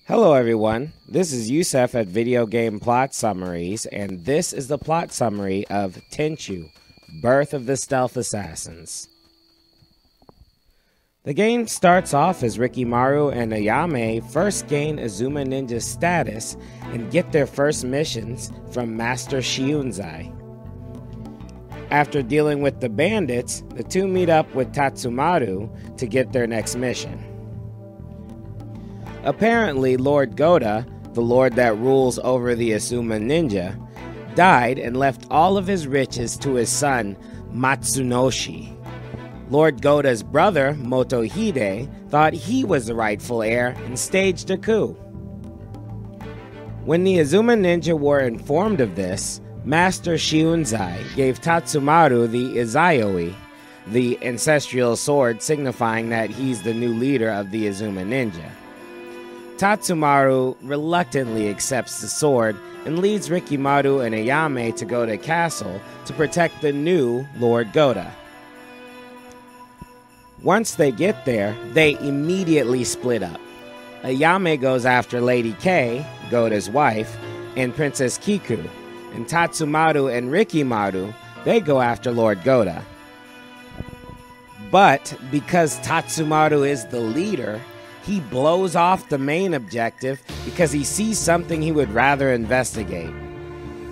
Hello everyone, this is Yusef at Video Game Plot Summaries, and this is the plot summary of Tenchu, Birth of the Stealth Assassins. The game starts off as Rikimaru and Ayame first gain Azuma Ninja status and get their first missions from Master Shiunzai. After dealing with the bandits, the two meet up with Tatsumaru to get their next mission. Apparently, Lord Goda, the lord that rules over the Azuma Ninja, died and left all of his riches to his son, Matsunoshi. Lord Goda's brother, Motohide, thought he was the rightful heir and staged a coup. When the Azuma Ninja were informed of this, Master Shiunzai gave Tatsumaru the Izayoi, the ancestral sword signifying that he's the new leader of the Azuma Ninja. Tatsumaru reluctantly accepts the sword and leads Rikimaru and Ayame to Goda Castle to protect the new Lord Goda. Once they get there, they immediately split up. Ayame goes after Lady K, Goda's wife, and Princess Kiku, and Tatsumaru and Rikimaru, they go after Lord Goda. But because Tatsumaru is the leader, he blows off the main objective because he sees something he would rather investigate.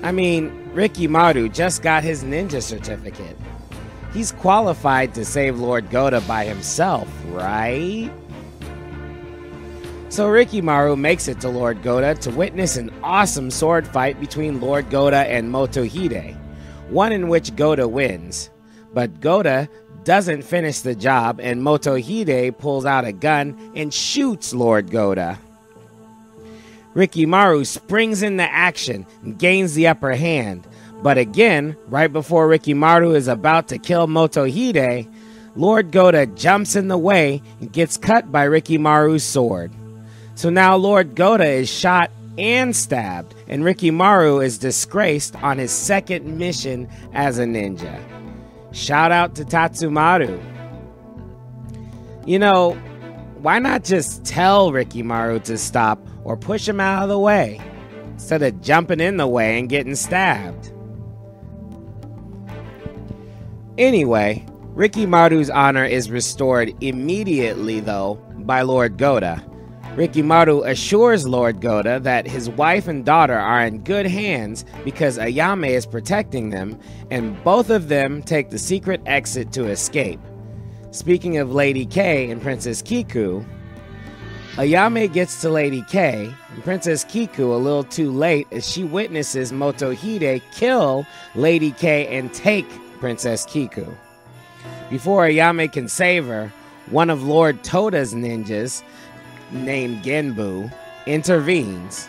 I mean, Rikimaru just got his ninja certificate. He's qualified to save Lord Goda by himself, right? So Rikimaru makes it to Lord Goda to witness an awesome sword fight between Lord Goda and Motohide, one in which Goda wins. But Goda doesn't finish the job, and Motohide pulls out a gun and shoots Lord Goda. Rikimaru springs into action and gains the upper hand, but again, right before Rikimaru is about to kill Motohide, Lord Goda jumps in the way and gets cut by Rikimaru's sword. So now Lord Goda is shot and stabbed, and Rikimaru is disgraced on his second mission as a ninja. Shout out to Tatsumaru. You know, why not just tell Rikimaru to stop or push him out of the way instead of jumping in the way and getting stabbed? Anyway, Rikimaru's honor is restored immediately though by Lord Goda. Rikimaru assures Lord Goda that his wife and daughter are in good hands because Ayame is protecting them, and both of them take the secret exit to escape. Speaking of Lady K and Princess Kiku, Ayame gets to Lady K and Princess Kiku a little too late as she witnesses Motohide kill Lady K and take Princess Kiku. Before Ayame can save her, one of Lord Toda's ninjas, named Genbu, intervenes.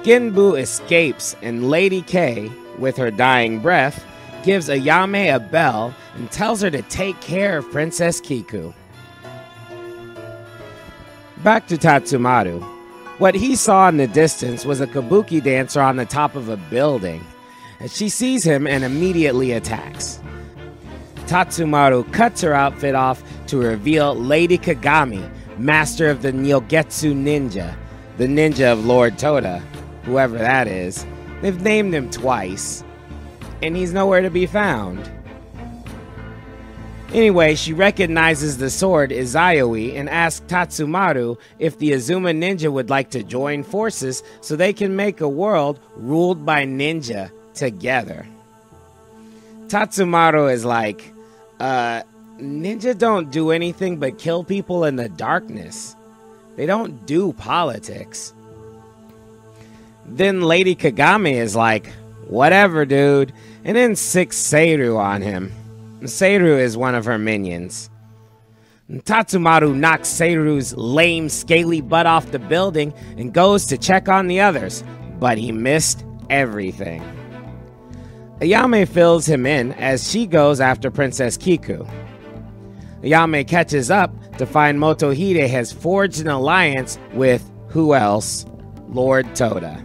Genbu escapes, and Lady K, with her dying breath, gives Ayame a bell and tells her to take care of Princess Kiku. Back to Tatsumaru. What he saw in the distance was a kabuki dancer on the top of a building. She sees him and immediately attacks. Tatsumaru cuts her outfit off to reveal Lady Kagami, master of the Nyogetsu Ninja, the ninja of Lord Toda, whoever that is. They've named him twice, and he's nowhere to be found. Anyway, she recognizes the sword Izayoi and asks Tatsumaru if the Azuma Ninja would like to join forces so they can make a world ruled by ninja together. Tatsumaru is like, ninja don't do anything but kill people in the darkness. They don't do politics. Then Lady Kagami is like, whatever, dude, and then sicks Seiru on him. Seiru is one of her minions. Tatsumaru knocks Seiru's lame, scaly butt off the building and goes to check on the others, but he missed everything. Ayame fills him in as she goes after Princess Kiku. Ayame catches up to find Motohide has forged an alliance with, who else? Lord Toda.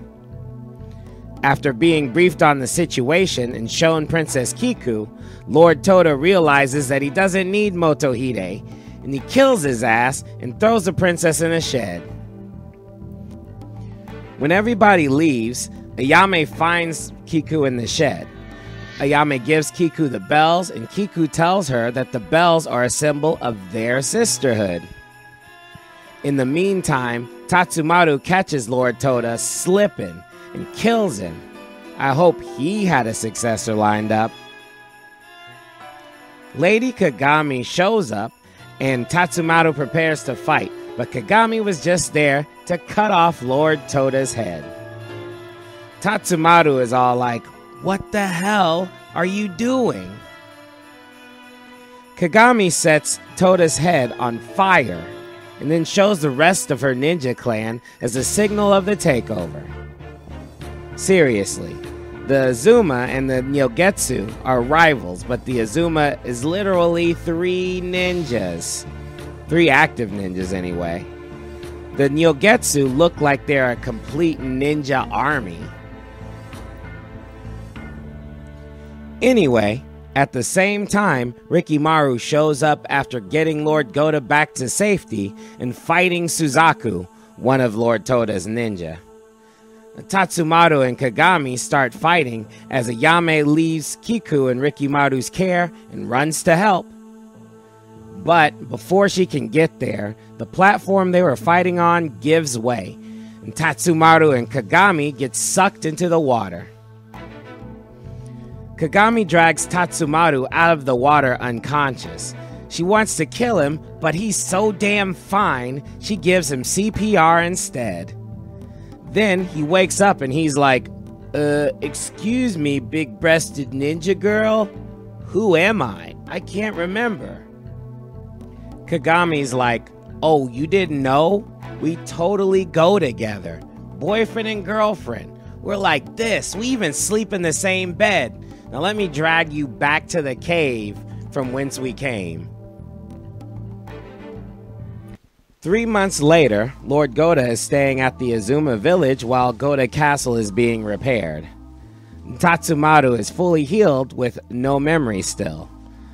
After being briefed on the situation and shown Princess Kiku, Lord Toda realizes that he doesn't need Motohide. and he kills his ass and throws the princess in a shed. When everybody leaves, Ayame finds Kiku in the shed. Ayame gives Kiku the bells, and Kiku tells her that the bells are a symbol of their sisterhood. In the meantime, Tatsumaru catches Lord Toda slipping and kills him. I hope he had a successor lined up. Lady Kagami shows up, and Tatsumaru prepares to fight, but Kagami was just there to cut off Lord Toda's head. Tatsumaru is all like, "What the hell are you doing?" Kagami sets Toda's head on fire and then shows the rest of her ninja clan as a signal of the takeover. Seriously, the Azuma and the Nyogetsu are rivals, but the Azuma is literally 3 ninjas. 3 active ninjas anyway. The Nyogetsu look like they're a complete ninja army. Anyway, at the same time, Rikimaru shows up after getting Lord Goda back to safety and fighting Suzaku, one of Lord Toda's ninja. Tatsumaru and Kagami start fighting as Ayame leaves Kiku in Rikimaru's care and runs to help. But before she can get there, the platform they were fighting on gives way, and Tatsumaru and Kagami get sucked into the water. Kagami drags Tatsumaru out of the water unconscious. She wants to kill him, but he's so damn fine, she gives him CPR instead. Then he wakes up and he's like, excuse me, big-breasted ninja girl? Who am I? I can't remember. Kagami's like, oh, you didn't know? We totally go together. Boyfriend and girlfriend. We're like this. We even sleep in the same bed. Now let me drag you back to the cave from whence we came. 3 months later, Lord Goda is staying at the Azuma village while Goda Castle is being repaired. Tatsumaru is fully healed with no memory still.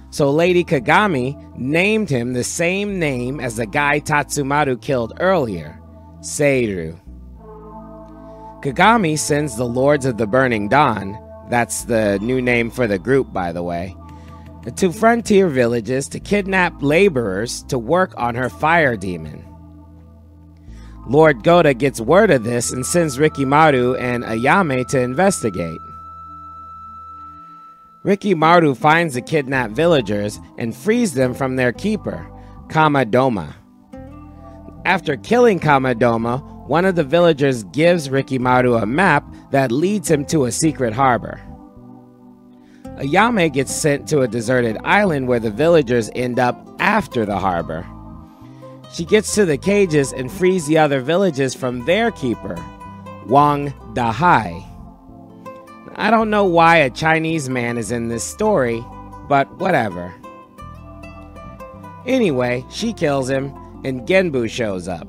So Lady Kagami named him the same name as the guy Tatsumaru killed earlier, Seiru. Kagami sends the Lords of the Burning Dawn, that's the new name for the group by the way, to frontier villages to kidnap laborers to work on her fire demon. Lord Goda gets word of this and sends Rikimaru and Ayame to investigate. Rikimaru finds the kidnapped villagers and frees them from their keeper, Kamadoma. After killing Kamadoma, one of the villagers gives Rikimaru a map that leads him to a secret harbor. Ayame gets sent to a deserted island where the villagers end up after the harbor. She gets to the cages and frees the other villages from their keeper, Wang Dahai. I don't know why a Chinese man is in this story, but whatever. Anyway, she kills him, and Genbu shows up.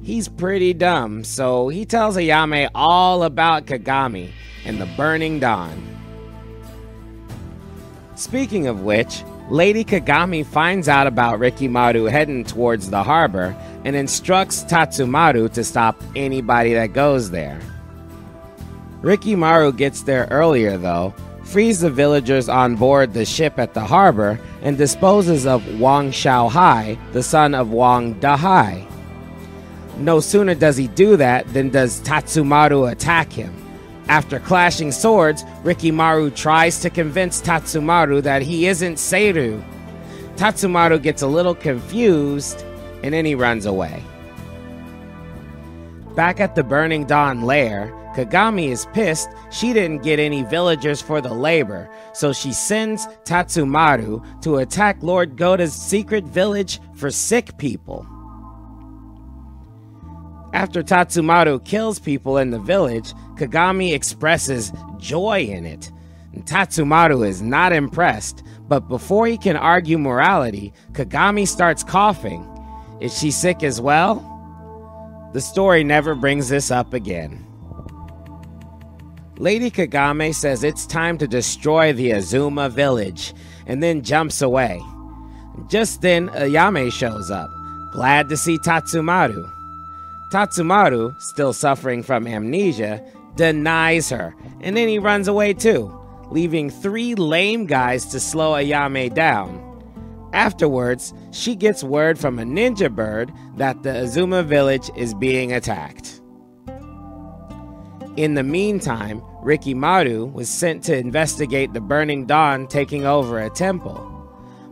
He's pretty dumb, so he tells Ayame all about Kagami and the Burning Dawn. Speaking of which, Lady Kagami finds out about Rikimaru heading towards the harbor and instructs Tatsumaru to stop anybody that goes there. Rikimaru gets there earlier though, frees the villagers on board the ship at the harbor, and disposes of Wang Xiaohai, the son of Wang Dahai. No sooner does he do that than does Tatsumaru attack him. After clashing swords, Rikimaru tries to convince Tatsumaru that he isn't Seiru. Tatsumaru gets a little confused, and then he runs away. Back at the Burning Dawn lair, Kagami is pissed she didn't get any villagers for the labor, so she sends Tatsumaru to attack Lord Goda's secret village for sick people. After Tatsumaru kills people in the village, Kagami expresses joy in it. Tatsumaru is not impressed, but before he can argue morality, Kagami starts coughing. Is she sick as well? The story never brings this up again. Lady Kagame says it's time to destroy the Azuma village, and then jumps away. Just then, Ayame shows up, glad to see Tatsumaru. Tatsumaru, still suffering from amnesia, denies her, and then he runs away too, leaving 3 lame guys to slow Ayame down. Afterwards, she gets word from a ninja bird that the Azuma village is being attacked. In the meantime, Rikimaru was sent to investigate the Burning Dawn taking over a temple.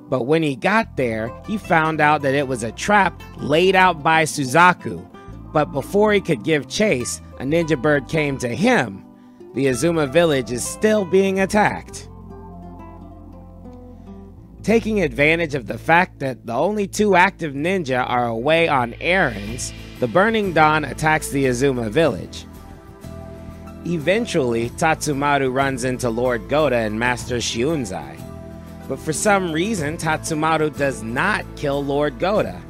But when he got there, he found out that it was a trap laid out by Suzaku. But before he could give chase, a ninja bird came to him. The Azuma village is still being attacked. Taking advantage of the fact that the only 2 active ninja are away on errands, the Burning Dawn attacks the Azuma village. Eventually, Tatsumaru runs into Lord Goda and Master Shiunzai. But for some reason, Tatsumaru does not kill Lord Goda.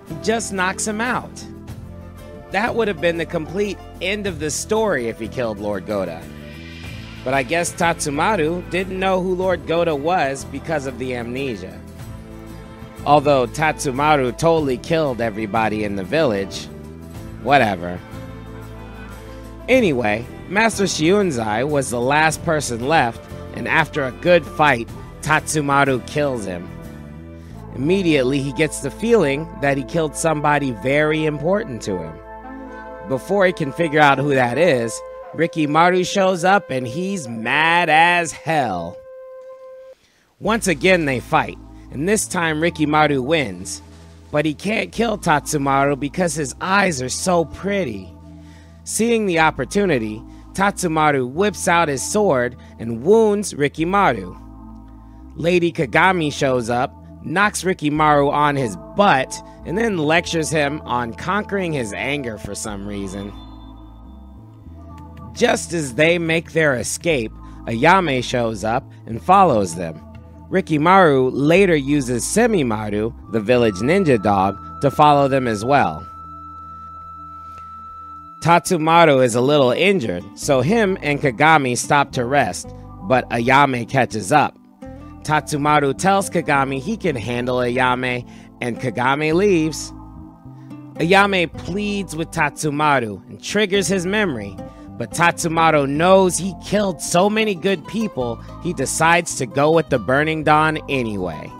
He just knocks him out. That would have been the complete end of the story if he killed Lord Goda. But I guess Tatsumaru didn't know who Lord Goda was because of the amnesia. Although Tatsumaru totally killed everybody in the village. Whatever. Anyway, Master Shiunzai was the last person left, and after a good fight, Tatsumaru kills him. Immediately, he gets the feeling that he killed somebody very important to him. Before he can figure out who that is, Rikimaru shows up and he's mad as hell. Once again they fight, and this time Rikimaru wins. But he can't kill Tatsumaru because his eyes are so pretty. Seeing the opportunity, Tatsumaru whips out his sword and wounds Rikimaru. Lady Kagami shows up, knocks Rikimaru on his butt, and then lectures him on conquering his anger for some reason. Just as they make their escape, Ayame shows up and follows them. Rikimaru later uses Semimaru, the village ninja dog, to follow them as well. Tatsumaru is a little injured, so him and Kagami stop to rest, but Ayame catches up. Tatsumaru tells Kagami he can handle Ayame, and Kagami leaves. Ayame pleads with Tatsumaru and triggers his memory, but Tatsumaru knows he killed so many good people, he decides to go with the Burning Dawn anyway.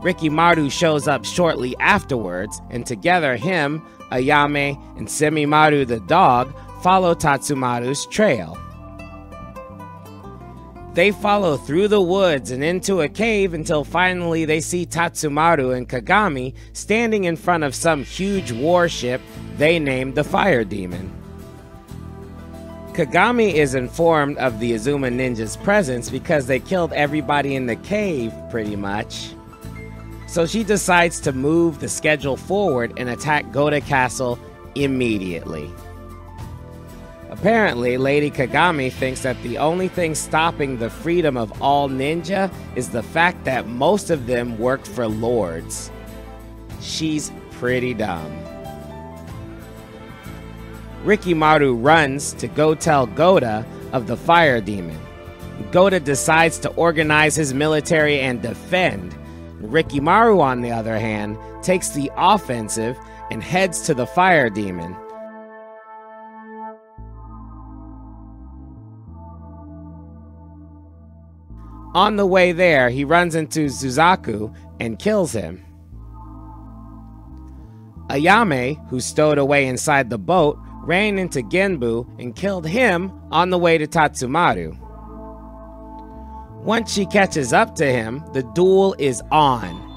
Rikimaru shows up shortly afterwards, and together him, Ayame, and Semimaru the dog follow Tatsumaru's trail. They follow through the woods and into a cave until finally they see Tatsumaru and Kagami standing in front of some huge warship they named the Fire Demon. Kagami is informed of the Azuma ninja's presence because they killed everybody in the cave, pretty much. So she decides to move the schedule forward and attack Goda Castle immediately. Apparently, Lady Kagami thinks that the only thing stopping the freedom of all ninja is the fact that most of them work for lords. She's pretty dumb. Rikimaru runs to go tell Goda of the Fire Demon. Goda decides to organize his military and defend. Rikimaru, on the other hand, takes the offensive and heads to the Fire Demon. On the way there, he runs into Suzaku and kills him. Ayame, who stowed away inside the boat, ran into Genbu and killed him on the way to Tatsumaru. Once she catches up to him, the duel is on.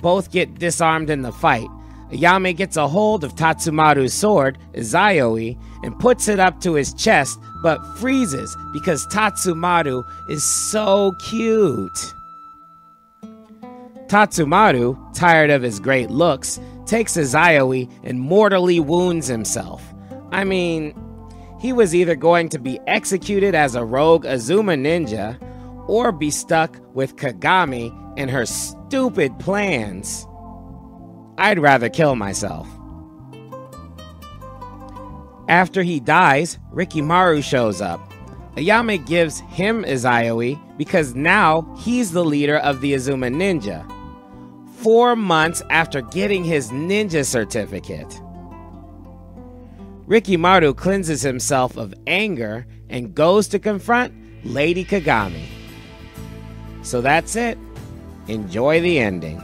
Both get disarmed in the fight. Ayame gets a hold of Tatsumaru's sword, Izayoi, and puts it up to his chest, but freezes because Tatsumaru is so cute. Tatsumaru, tired of his great looks, takes Izayoi and mortally wounds himself. I mean, he was either going to be executed as a rogue Azuma ninja or be stuck with Kagami and her stupid plans. I'd rather kill myself. After he dies, Rikimaru shows up. Ayame gives him Izayoi because now he's the leader of the Azuma Ninja. 4 months after getting his ninja certificate. Rikimaru cleanses himself of anger and goes to confront Lady Kagami. So that's it. Enjoy the ending.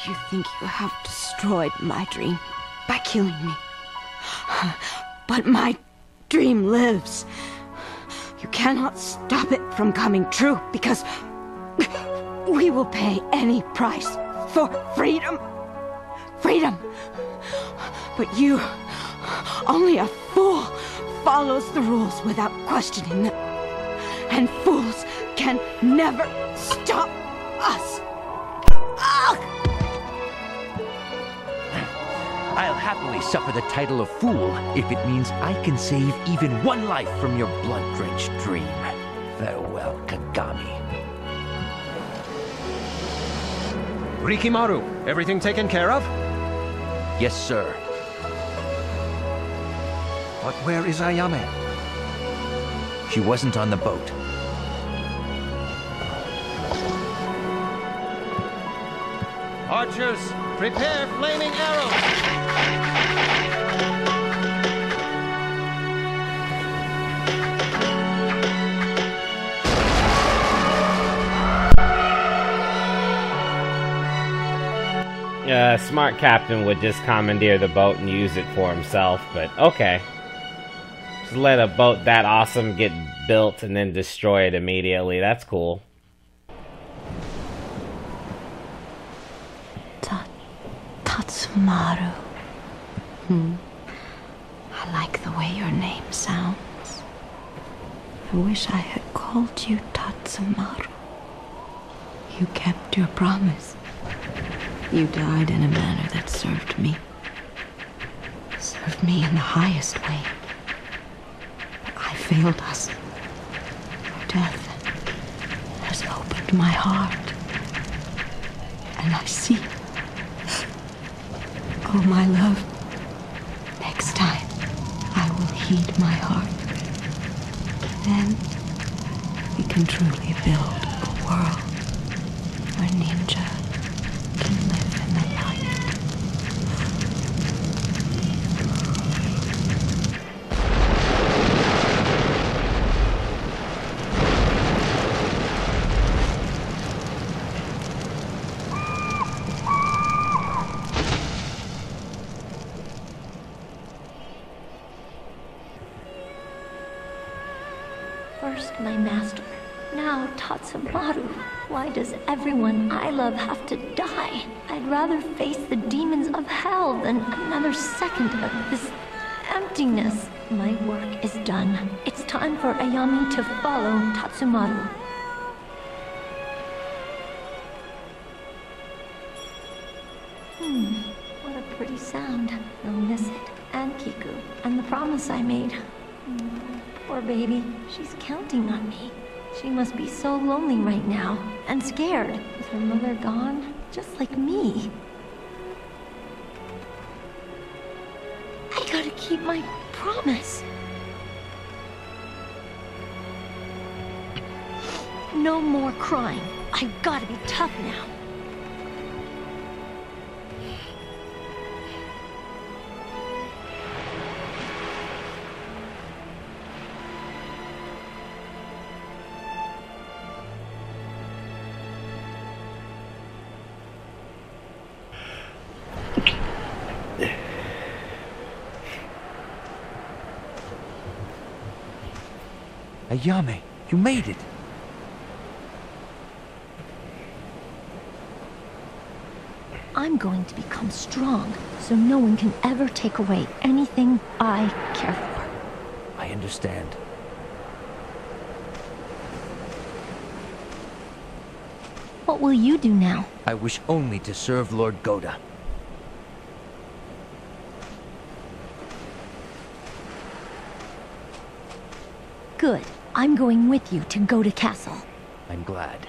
You think you have destroyed my dream by killing me. But my dream lives. You cannot stop it from coming true because we will pay any price for freedom. Freedom. But you, only a fool, follows the rules without questioning them. And fools can never stop us. I'll happily suffer the title of fool if it means I can save even one life from your blood-drenched dream. Farewell, Kagami. Rikimaru, everything taken care of? Yes, sir. But where is Ayame? She wasn't on the boat. Archers, prepare flaming arrows! Smart captain would just commandeer the boat and use it for himself, but okay. Just let a boat that awesome get built and then destroy it immediately. That's cool. Semimaru. I like the way your name sounds. I wish I had called you Semimaru. You kept your promise. You died in a manner that served me. Served me in the highest way. But I failed us. Your death has opened my heart. And I see. Oh, my love, next time I will heed my heart. Then we can truly build a world where ninja can live in the light. First my master, now Semimaru. Why does everyone I love have to die? I'd rather face the demons of hell than another second of this emptiness. My work is done. It's time for Ayame to follow Semimaru. What a pretty sound. I'll miss it. And Kiku. And the promise I made. Poor baby. She's counting on me. She must be so lonely right now. And scared. With her mother gone. Just like me. I gotta keep my promise. No more crying. I've gotta be tough now. Ayame, you made it. I'm going to become strong, so no one can ever take away anything I care for. I understand. What will you do now? I wish only to serve Lord Goda. Good. I'm going with you to Goda Castle. I'm glad.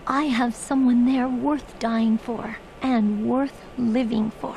I have someone there worth dying for, and worth living for.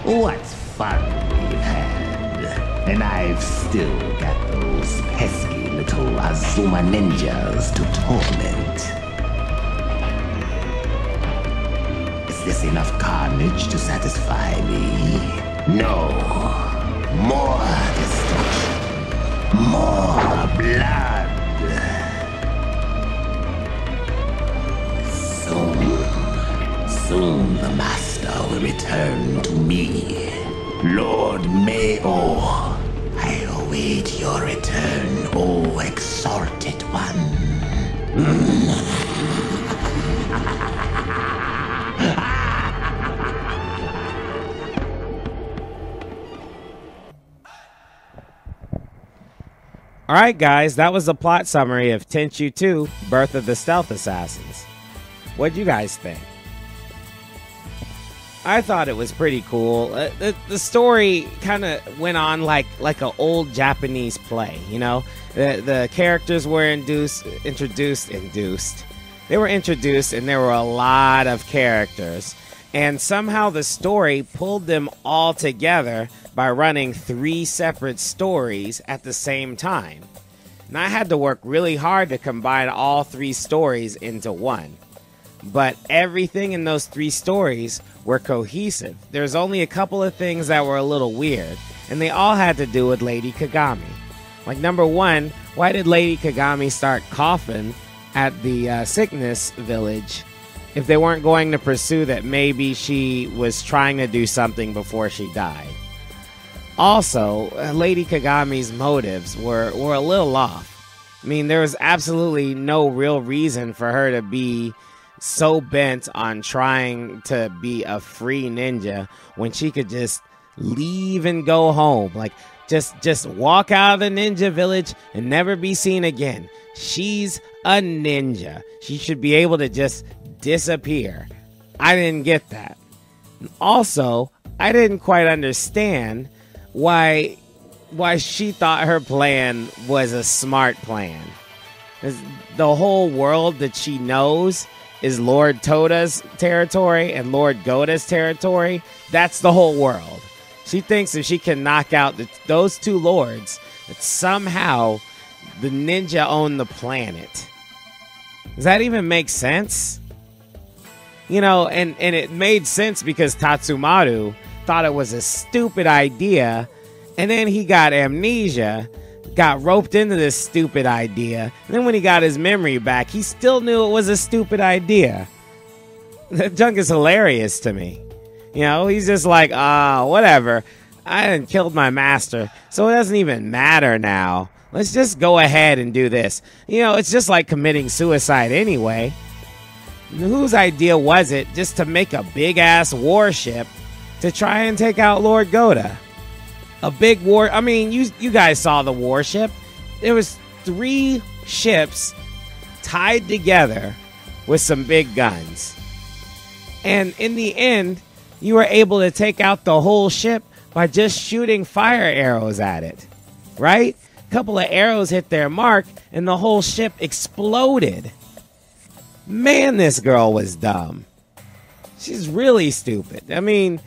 What fun we've had. And I've still got those pesky little Azuma ninjas to torment. Is this enough carnage to satisfy me? No. More destruction. More blood. Soon the master will return to me. Lord Mayo, I await your return, O exalted one. Alright guys, that was the plot summary of Tenchu 2, Birth of the Stealth Assassins. What'd you guys think? I thought it was pretty cool. The story kind of went on like an old Japanese play, you know? The characters were introduced. They were introduced and there were a lot of characters. And somehow the story pulled them all together by running 3 separate stories at the same time. And I had to work really hard to combine all 3 stories into one. But everything in those 3 stories were cohesive. There's only a couple of things that were a little weird, and they all had to do with Lady Kagami. Like, number 1, why did Lady Kagami start coughing at the sickness village if they weren't going to pursue that maybe she was trying to do something before she died? Also, Lady Kagami's motives were a little off. I mean, there was absolutely no real reason for her to be so bent on trying to be a free ninja when she could just leave and go home. Like, just walk out of the ninja village and never be seen again. She's a ninja. She should be able to just disappear. I didn't get that. Also, I didn't quite understand why she thought her plan was a smart plan. The whole world that she knows is Lord Toda's territory and Lord Goda's territory. That's the whole world. She thinks if she can knock out those 2 lords, that somehow the ninja own the planet. Does that even make sense? You know, and it made sense because Tatsumaru thought it was a stupid idea, and then he got amnesia, got roped into this stupid idea, and then when he got his memory back, he still knew it was a stupid idea. That junk is hilarious to me. You know, he's just like, whatever. I done killed my master, so it doesn't even matter now. Let's just go ahead and do this. You know, it's just like committing suicide anyway. Whose idea was it just to make a big-ass warship to try and take out Lord Goda? A big war... I mean, you guys saw the warship. There was 3 ships tied together with some big guns. And in the end, you were able to take out the whole ship by just shooting fire arrows at it. Right? A couple of arrows hit their mark, and the whole ship exploded. Man, this girl was dumb. She's really stupid. I mean,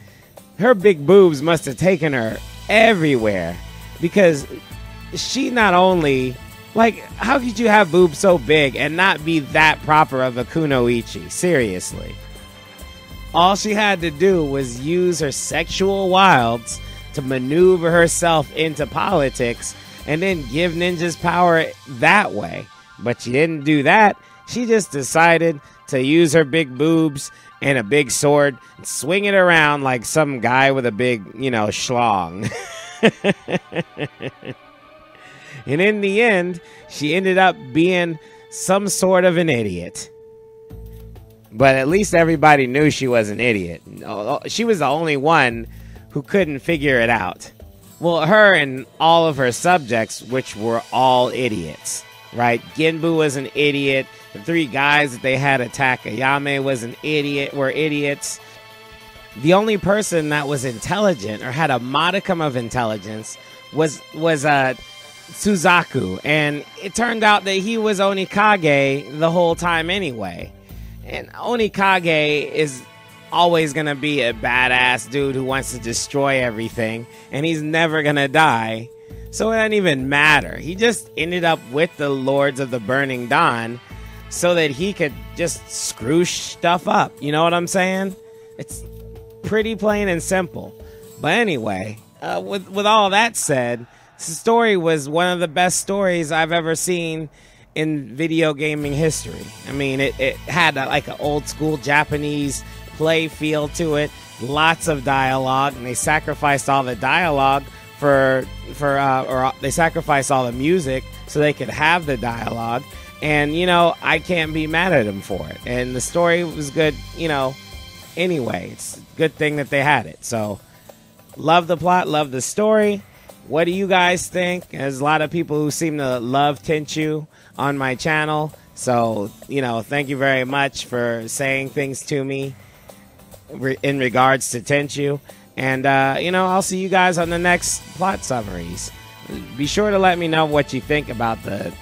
her big boobs must have taken her everywhere, because she not only, like, how could you have boobs so big and not be that proper of a kunoichi? Seriously. All she had to do was use her sexual wilds to maneuver herself into politics and then give ninjas power that way. But she didn't do that. She just decided to use her big boobs and a big sword and swing it around like some guy with a big, schlong. And in the end, she ended up being some sort of an idiot. But at least everybody knew she was an idiot. She was the only one who couldn't figure it out. Well, her and all of her subjects, which were all idiots, right? Genbu was an idiot. The 3 guys that they had attack Ayame were idiots. The only person that was intelligent or had a modicum of intelligence was Suzaku, and it turned out that he was Onikage the whole time anyway. And Onikage is always gonna be a badass dude who wants to destroy everything, and he's never gonna die, so it doesn't even matter. He just ended up with the Lords of the Burning Dawn so that he could just screw stuff up. You know what I'm saying? It's pretty plain and simple. But anyway, with all that said, the story was one of the best stories I've ever seen in video gaming history. I mean, it had like an old school Japanese play feel to it, lots of dialogue, and they sacrificed all the dialogue or they sacrificed all the music so they could have the dialogue. And I can't be mad at them for it. And the story was good. Anyway, it's a good thing that they had it. So, love the plot, love the story. What do you guys think? There's a lot of people who seem to love Tenchu on my channel. So, thank you very much for saying things to me in regards to Tenchu. And, I'll see you guys on the next plot summaries. Be sure to let me know what you think about the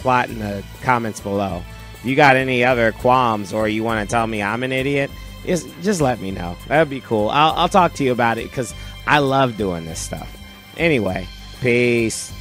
plot in the comments below. If you got any other qualms or you want to tell me I'm an idiot, just let me know. That would be cool. I'll talk to you about it because I love doing this stuff. Anyway, peace.